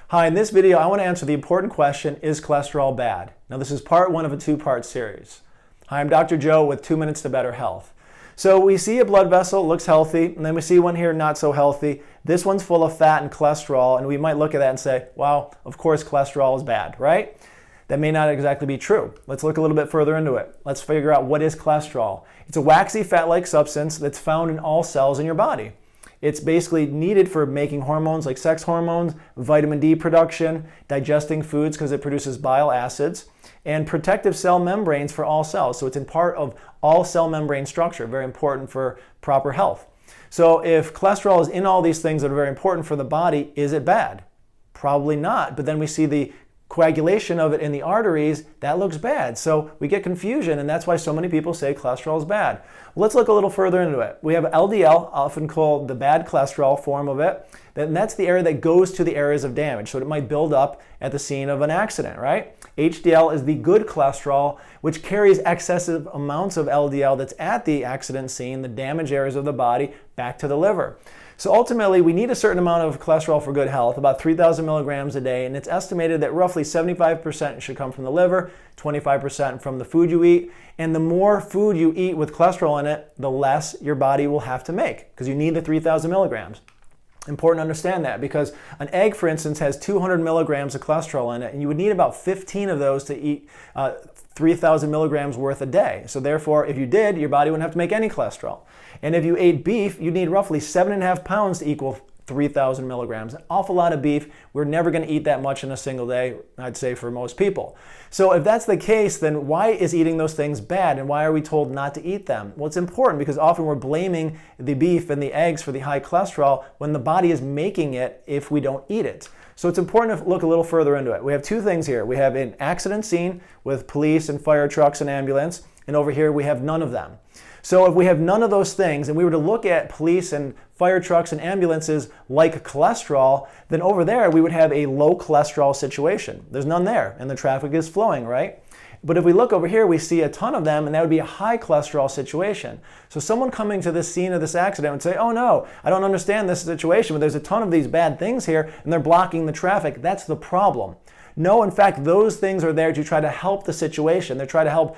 Hi, in this video I want to answer the important question, is cholesterol bad? Now this is part one of a two-part series. Hi, I'm Dr. Joe with 2 Minutes to Better Health. So we see a blood vessel, looks healthy, and then we see one here not so healthy. This one's full of fat and cholesterol, and we might look at that and say, well, of course cholesterol is bad, right? That may not exactly be true. Let's look a little bit further into it. Let's figure out what is cholesterol. It's a waxy fat-like substance that's found in all cells in your body. It's basically needed for making hormones like sex hormones, vitamin D production, digesting foods because it produces bile acids, and protective cell membranes for all cells. So it's in part of all cell membrane structure, very important for proper health. So if cholesterol is in all these things that are very important for the body, is it bad? Probably not, but then we see the coagulation of it in the arteries, that looks bad. So we get confusion, and that's why so many people say cholesterol is bad. Well, let's look a little further into it. We have LDL, often called the bad cholesterol form of it, and that's the area that goes to the areas of damage. So it might build up at the scene of an accident, right? HDL is the good cholesterol, which carries excessive amounts of LDL that's at the accident scene, the damaged areas of the body, back to the liver. So ultimately, we need a certain amount of cholesterol for good health, about 3,000 milligrams a day, and it's estimated that roughly 75% should come from the liver, 25% from the food you eat, and the more food you eat with cholesterol in it, the less your body will have to make, because you need the 3,000 milligrams. Important to understand that, because an egg, for instance, has 200 milligrams of cholesterol in it, and you would need about 15 of those to eat 3,000 milligrams worth a day. So therefore, if you did, your body wouldn't have to make any cholesterol. And if you ate beef, you'd need roughly 7.5 pounds to equal 3,000 milligrams. An awful lot of beef. We're never going to eat that much in a single day, I'd say, for most people. So if that's the case, then why is eating those things bad, and why are we told not to eat them? Well, it's important because often we're blaming the beef and the eggs for the high cholesterol when the body is making it if we don't eat it. So it's important to look a little further into it. We have two things here. We have an accident scene with police and fire trucks and ambulance, and over here we have none of them. So if we have none of those things, and we were to look at police and fire trucks and ambulances like cholesterol, then over there we would have a low cholesterol situation. There's none there, and the traffic is flowing, right? But if we look over here, we see a ton of them, and that would be a high cholesterol situation. So someone coming to this scene of this accident would say, oh no, I don't understand this situation, but there's a ton of these bad things here, and they're blocking the traffic. That's the problem. No, in fact, those things are there to try to help the situation. They're trying to help,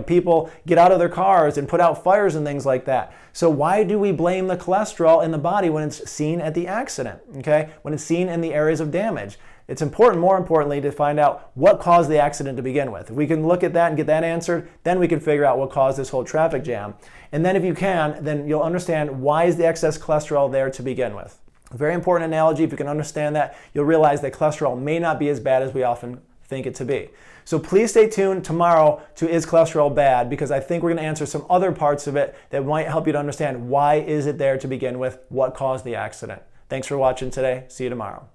people get out of their cars and put out fires and things like that. So why do we blame the cholesterol in the body when it's seen at the accident, okay? When it's seen in the areas of damage? It's important, more importantly, to find out what caused the accident to begin with. If we can look at that and get that answered, then we can figure out what caused this whole traffic jam. And then if you can, then you'll understand why is the excess cholesterol there to begin with. Very important analogy. If you can understand that, you'll realize that cholesterol may not be as bad as we often think it to be. So please stay tuned tomorrow to Is Cholesterol Bad? Because I think we're going to answer some other parts of it that might help you to understand why is it there to begin with, what caused the accident. Thanks for watching today. See you tomorrow.